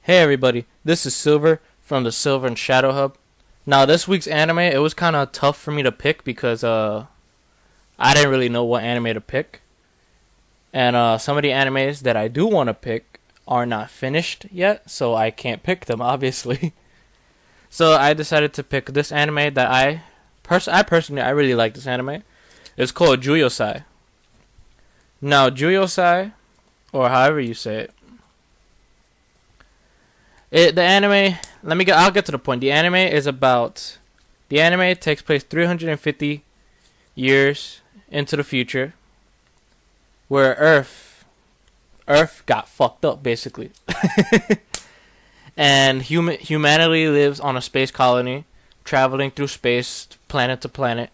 Hey everybody, this is Silver from the Silver and Shadow Hub. Now this week's anime, it was kind of tough for me to pick because I didn't really know what anime to pick. And some of the animes that I do want to pick are not finished yet, so I can't pick them obviously. So I decided to pick this anime that I personally really like this anime. It's called Jyu Oh Sei. Now Jyu Oh Sei, or however you say it, the anime, I'll get to the point. The anime takes place 350 years into the future, where Earth got fucked up basically. And humanity lives on a space colony, traveling through space, planet to planet,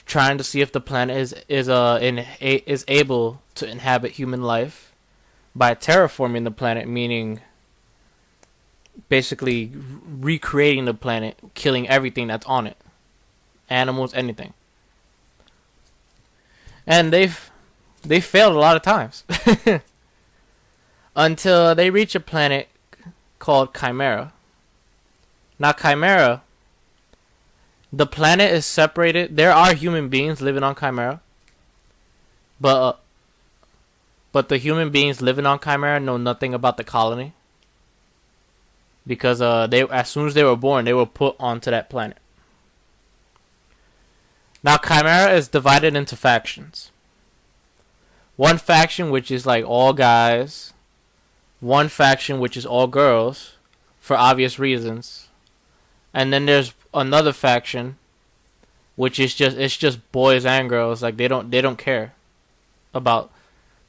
trying to see if the planet is able to inhabit human life by terraforming the planet, meaning basically recreating the planet, killing everything that's on it, animals, anything. And they failed a lot of times until they reach a planet called Chimaera. Now Chimaera, the planet is separated. There are human beings living on Chimaera, but the human beings living on Chimaera know nothing about the colony. Because as soon as they were born, they were put onto that planet. Now Chimaera is divided into factions. One faction which is like all guys, one faction which is all girls, for obvious reasons, and then there's another faction which is just boys and girls. Like they don't care about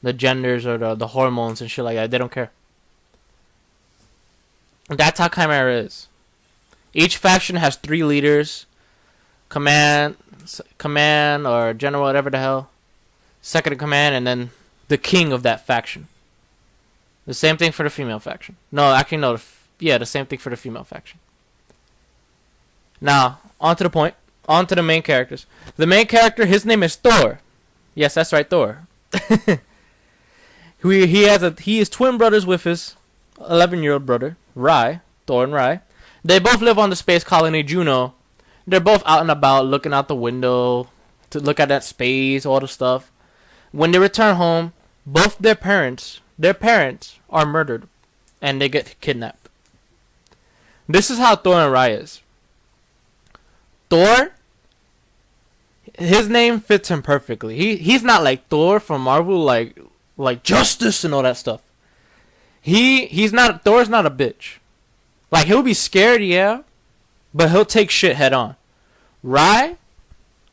the genders or the hormones and shit like that. They don't care. That's how Chimaera is. Each faction has 3 leaders, command or general, whatever the hell, second in command, and then the king of that faction. The same thing for the female faction. No, actually no. The same thing for the female faction. Now, on to the point. On to the main characters. The main character, his name is Thor. Yes, that's right, Thor. He is twin brothers with his 11-year-old brother, Rai, Thor and Rai. They both live on the space colony Juno. They're both out and about, looking out the window to look at that space, all the stuff. When they return home, both their parents are murdered, and they get kidnapped. This is how Thor and Rai is. Thor, his name fits him perfectly. He's not like Thor from Marvel, like justice and all that stuff. Thor's not a bitch. Like, he'll be scared, yeah, but he'll take shit head on. Rai,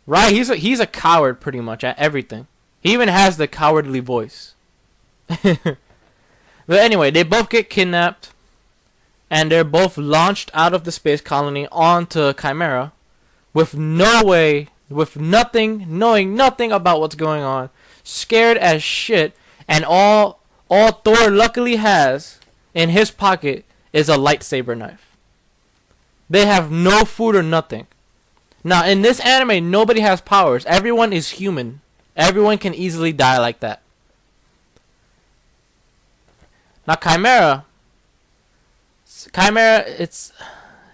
he's a coward pretty much at everything. He even has the cowardly voice. But anyway, they both get kidnapped, and they're both launched out of the space colony onto Chimaera knowing nothing about what's going on, scared as shit, and all Thor luckily has in his pocket is a lightsaber knife. They have no food or nothing. Now, in this anime, nobody has powers. Everyone is human. Everyone can easily die like that. Now, Chimaera,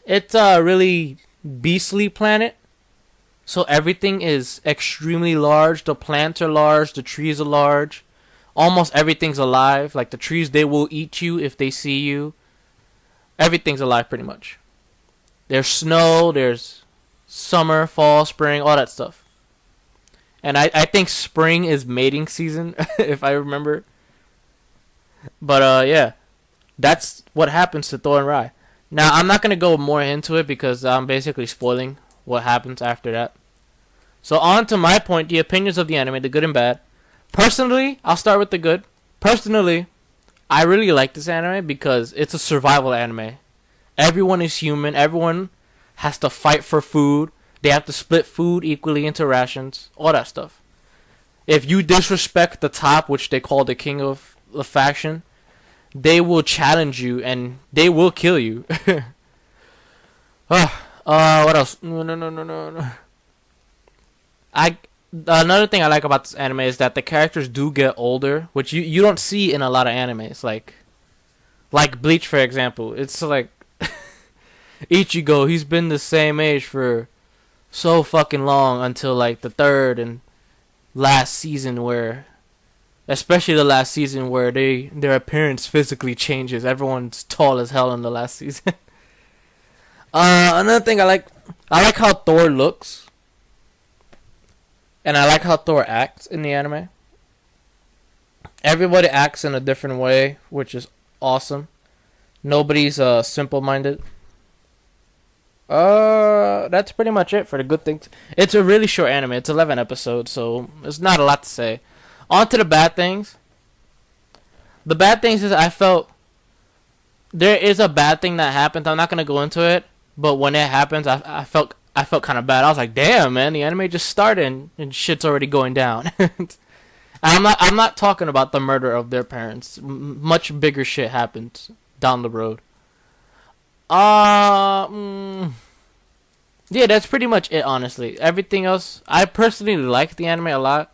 it's a really beastly planet. So everything is extremely large. The plants are large. The trees are large. Almost everything's alive. Like the trees, they will eat you if they see you. Everything's alive pretty much. There's snow, there's summer, fall, spring, all that stuff. And I think spring is mating season, if I remember. But yeah, that's what happens to Thor and Rai. Now, I'm not going to go more into it because I'm basically spoiling what happens after that. So on to my point, the opinions of the anime, the good and bad. Personally, I'll start with the good. Personally, I really like this anime because it's a survival anime. Everyone is human. Everyone has to fight for food. They have to split food equally into rations. All that stuff. If you disrespect the top, which they call the king of the faction, they will challenge you and they will kill you. What else? No. Another thing I like about this anime is that the characters do get older, which you don't see in a lot of animes. Like Like Bleach, for example. It's like Ichigo, he's been the same age for so fucking long until like the third and last season where, especially the last season where their appearance physically changes. Everyone's tall as hell in the last season. Another thing I like how Thor looks. And I like how Thor acts in the anime. Everybody acts in a different way, which is awesome. Nobody's simple-minded. That's pretty much it for the good things. It's a really short anime. It's 11 episodes, so there's not a lot to say. On to the bad things. The bad things is I felt there is a bad thing that happens. I'm not gonna go into it, but when it happens, I felt kind of bad. I was like, damn, man, the anime just started and shit's already going down. I'm not talking about the murder of their parents. Much bigger shit happens down the road. Yeah, that's pretty much it, honestly. Everything else, I personally like the anime a lot.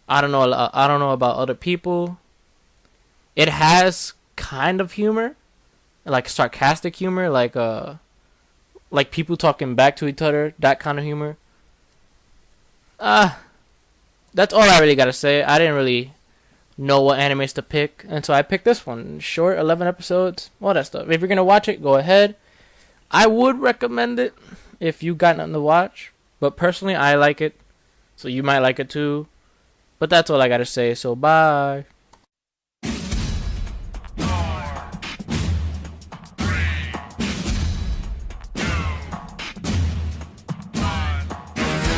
I don't know about other people. It has kind of humor, like sarcastic humor, like people talking back to each other, that kind of humor. That's all I really gotta say. I didn't really know what animes to pick, and so I picked this one. Short, 11 episodes, all that stuff. If you're gonna watch it, go ahead. I would recommend it if you got nothing to watch, but personally, I like it, so you might like it too. But that's all I gotta say, so bye.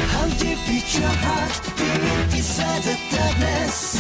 How deep is your heart, deep inside the darkness?